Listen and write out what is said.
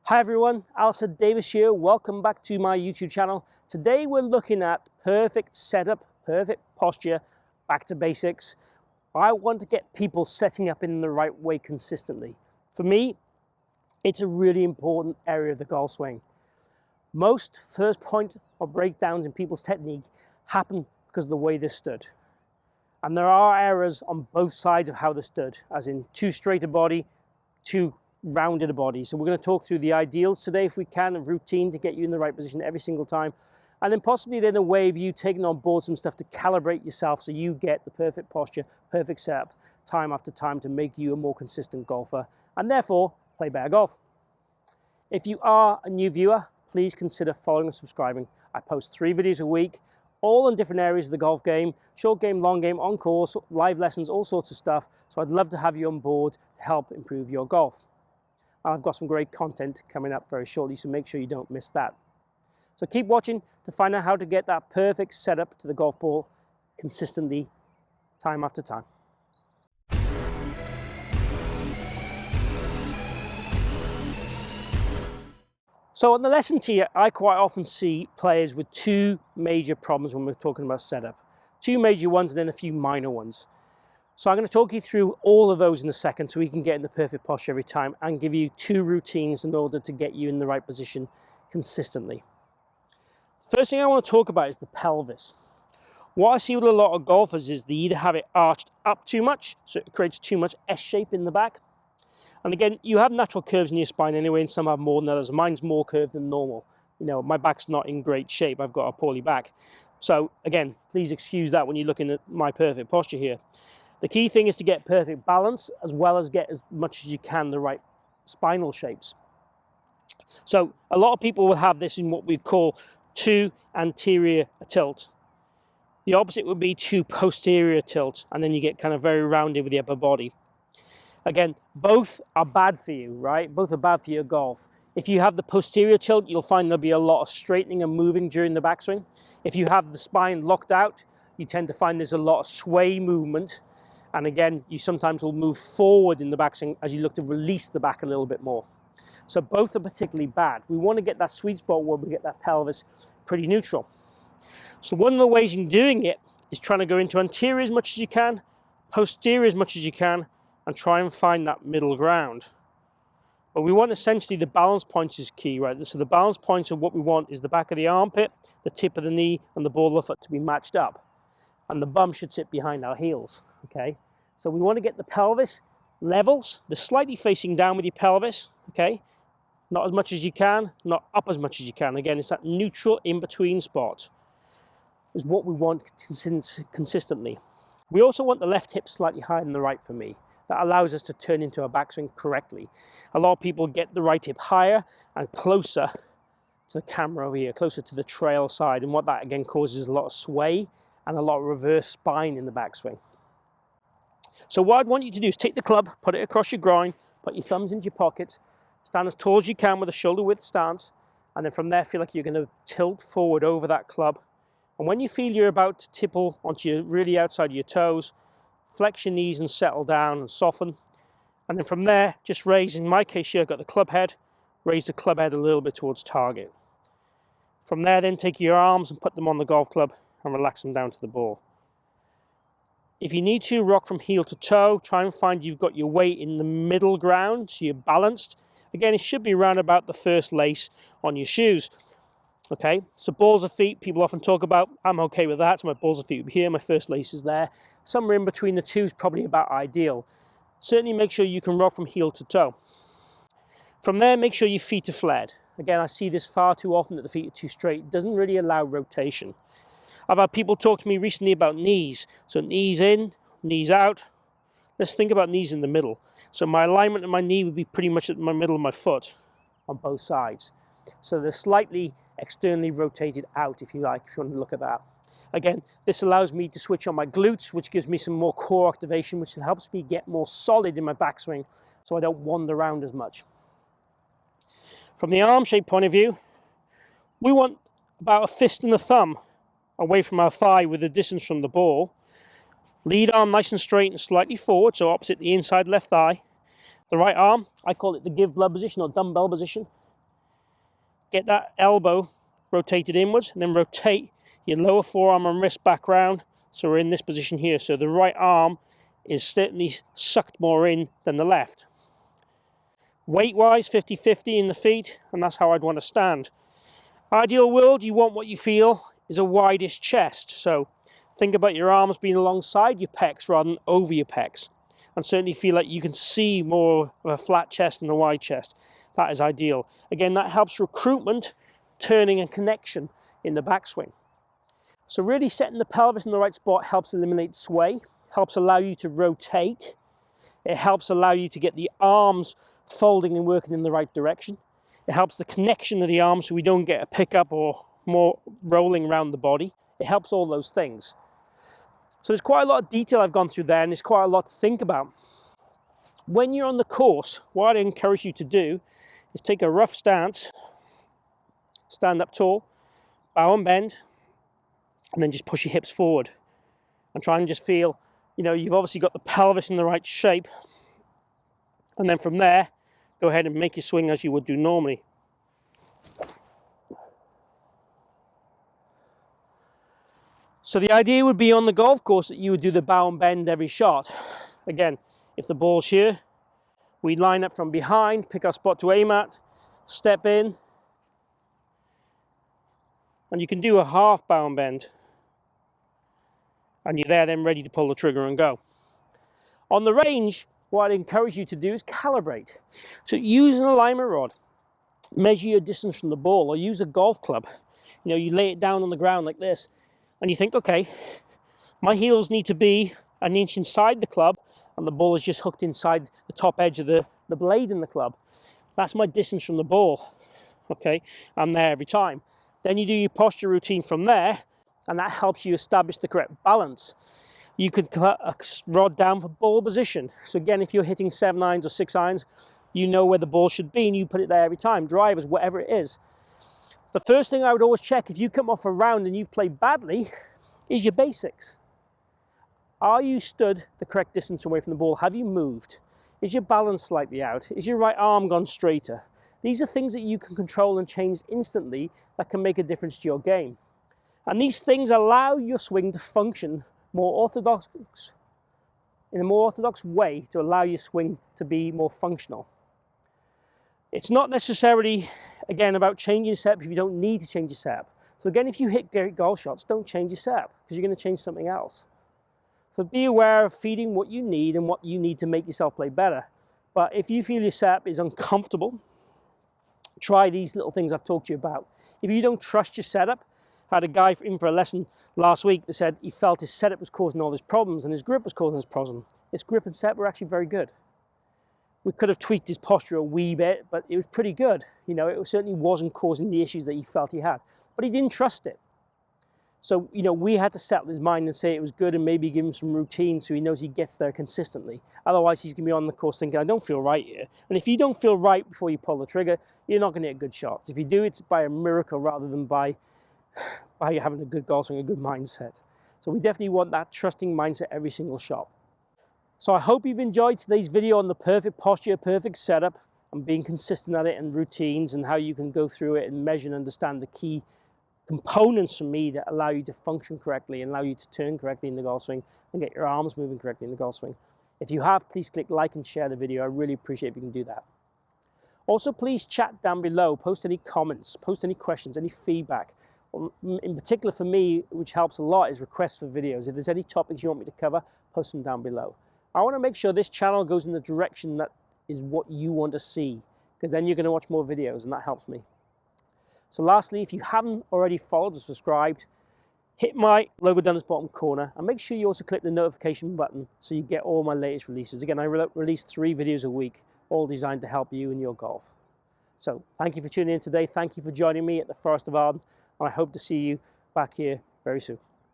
Hi everyone, Alistair Davies here. Welcome back to my YouTube channel. Today we're looking at perfect setup, perfect posture, back to basics. I want to get people setting up in the right way consistently. For me, it's a really important area of the golf swing. Most first point or breakdowns in people's technique happen because of the way they stood. And there are errors on both sides of how they stood, as in too straight a body, too rounded a body. So we're going to talk through the ideals today if we can, a routine to get you in the right position every single time, and then possibly then a way of you taking on board some stuff to calibrate yourself so you get the perfect posture, perfect setup time after time to make you a more consistent golfer and therefore play better golf. If you are a new viewer, please consider following and subscribing. I post 3 videos a week, all in different areas of the golf game, short game, long game, on course, live lessons, all sorts of stuff. So I'd love to have you on board to help improve your golf. I've got some great content coming up very shortly, so make sure you don't miss that. So keep watching to find out how to get that perfect setup to the golf ball consistently, time after time. So on the lesson tee, I quite often see players with 2 major problems when we're talking about setup. 2 major ones and then a few minor ones. So I'm going to talk you through all of those in a second so we can get in the perfect posture every time and give you 2 routines in order to get you in the right position consistently. First thing I want to talk about is the pelvis. What I see with a lot of golfers is they either have it arched up too much, so it creates too much S shape in the back. And again, you have natural curves in your spine anyway, and some have more than others. Mine's more curved than normal. You know, my back's not in great shape. I've got a poorly back. So again, please excuse that when you're looking at my perfect posture here. The key thing is to get perfect balance as well as get as much as you can the right spinal shapes. So a lot of people will have this in what we call too anterior tilt. The opposite would be too posterior tilt, and then you get kind of very rounded with the upper body. Again, both are bad for you, right? Both are bad for your golf. If you have the posterior tilt, you'll find there'll be a lot of straightening and moving during the backswing. If you have the spine locked out, you tend to find there's a lot of sway movement. And again, you sometimes will move forward in the backswing as you look to release the back a little bit more. So both are particularly bad. We want to get that sweet spot where we get that pelvis pretty neutral. So one of the ways in doing it is trying to go into anterior as much as you can, posterior as much as you can, and try and find that middle ground. But we want essentially the balance points is key, right? So the balance points of what we want is the back of the armpit, the tip of the knee, and the ball of the foot to be matched up. And the bum should sit behind our heels, okay? So we want to get the pelvis levels, the slightly facing down with your pelvis, okay? Not as much as you can, not up as much as you can. Again, it's that neutral in-between spot is what we want consistently. We also want the left hip slightly higher than the right for me. That allows us to turn into a backswing correctly. A lot of people get the right hip higher and closer to the camera over here, closer to the trail side. And what that again causes a lot of sway and a lot of reverse spine in the backswing. So what I'd want you to do is take the club, put it across your groin, put your thumbs into your pockets, stand as tall as you can with a shoulder width stance, and then from there feel like you're going to tilt forward over that club. And when you feel you're about to tipple onto your really outside of your toes, flex your knees and settle down and soften. And then from there, just raise, in my case here, I've got the club head, raise the club head a little bit towards target. From there then take your arms and put them on the golf club and relax them down to the ball. If you need to, rock from heel to toe, try and find you've got your weight in the middle ground, so you're balanced. Again, it should be around about the first lace on your shoes. Okay, so balls of feet, people often talk about, I'm okay with that, so my balls of feet are here, my first lace is there. Somewhere in between the two is probably about ideal. Certainly make sure you can rock from heel to toe. From there, make sure your feet are flared. Again, I see this far too often that the feet are too straight. It doesn't really allow rotation. I've had people talk to me recently about knees. So knees in, knees out. Let's think about knees in the middle. So my alignment of my knee would be pretty much at my middle of my foot on both sides. So they're slightly externally rotated out, if you like, if you want to look at that. Again, this allows me to switch on my glutes, which gives me some more core activation, which helps me get more solid in my backswing so I don't wander around as much. From the arm shape point of view, we want about a fist and a thumb away from our thigh with the distance from the ball. Lead arm nice and straight and slightly forward, so opposite the inside left thigh. The right arm, I call it the give blood position or dumbbell position. get that elbow rotated inwards, and then rotate your lower forearm and wrist back round. So we're in this position here. So the right arm is certainly sucked more in than the left. Weight-wise, 50-50 in the feet, and that's how I'd want to stand. Ideal world, you want what you feel is a widest chest. So think about your arms being alongside your pecs rather than over your pecs. And certainly feel like you can see more of a flat chest and a wide chest. That is ideal. Again, that helps recruitment, turning and connection in the backswing. So really setting the pelvis in the right spot helps eliminate sway, helps allow you to rotate. It helps allow you to get the arms folding and working in the right direction. It helps the connection of the arms so we don't get a pickup or more rolling around the body. It helps all those things. So there's quite a lot of detail I've gone through there, and there's quite a lot to think about. When you're on the course, what I encourage you to do is take a rough stance, stand up tall, bow and bend, and then just push your hips forward. And try and just feel, you've obviously got the pelvis in the right shape. And then from there, go ahead and make your swing as you would do normally. So the idea would be on the golf course that you would do the bow and bend every shot. Again, if the ball's here, we line up from behind, pick our spot to aim at, step in, and you can do a half bow and bend. And you're there then ready to pull the trigger and go. On the range, what I'd encourage you to do is calibrate. So use an alignment rod, measure your distance from the ball, or use a golf club. You lay it down on the ground like this, and you think, okay, my heels need to be an inch inside the club, and the ball is just hooked inside the top edge of the blade in the club. That's my distance from the ball. Okay, I'm there every time. Then you do your posture routine from there, and that helps you establish the correct balance. You could cut a rod down for ball position. So again, if you're hitting 7 irons or 6 irons, you know where the ball should be, and you put it there every time. Drivers, whatever it is. The first thing I would always check if you come off a round and you've played badly is your basics. Are you stood the correct distance away from the ball? Have you moved? Is your balance slightly out? Is your right arm gone straighter? These are things that you can control and change instantly that can make a difference to your game. And these things allow your swing to function in a more orthodox way to allow your swing to be more functional. It's not necessarily, again, about changing your setup if you don't need to change your setup. So again, if you hit great golf shots, don't change your setup because you're going to change something else. So be aware of feeding what you need and what you need to make yourself play better. But if you feel your setup is uncomfortable, try these little things I've talked to you about. If you don't trust your setup, I had a guy in for a lesson last week that said he felt his setup was causing all his problems and his grip was causing his problem. His grip and setup were actually very good. We could have tweaked his posture a wee bit, but it was pretty good. It certainly wasn't causing the issues that he felt he had, but he didn't trust it. So, we had to settle his mind and say it was good and maybe give him some routine so he knows he gets there consistently. Otherwise, he's going to be on the course thinking, I don't feel right here. And if you don't feel right before you pull the trigger, you're not going to get good shots. If you do, it's by a miracle rather than by having a good golf swing, a good mindset. So we definitely want that trusting mindset every single shot. So I hope you've enjoyed today's video on the perfect posture, perfect setup, and being consistent at it and routines and how you can go through it and measure and understand the key components from me that allow you to function correctly and allow you to turn correctly in the golf swing and get your arms moving correctly in the golf swing. If you have, please click like and share the video. I really appreciate if you can do that. Also, please chat down below, post any comments, post any questions, any feedback. In particular for me, which helps a lot, is requests for videos. If there's any topics you want me to cover, post them down below. I want to make sure this channel goes in the direction that is what you want to see, because then you're going to watch more videos and that helps me. So lastly, if you haven't already followed or subscribed, hit my logo down this bottom corner and make sure you also click the notification button so you get all my latest releases. Again, I release 3 videos a week, all designed to help you in your golf. So thank you for tuning in today. Thank you for joining me at the Forest of Arden, and I hope to see you back here very soon.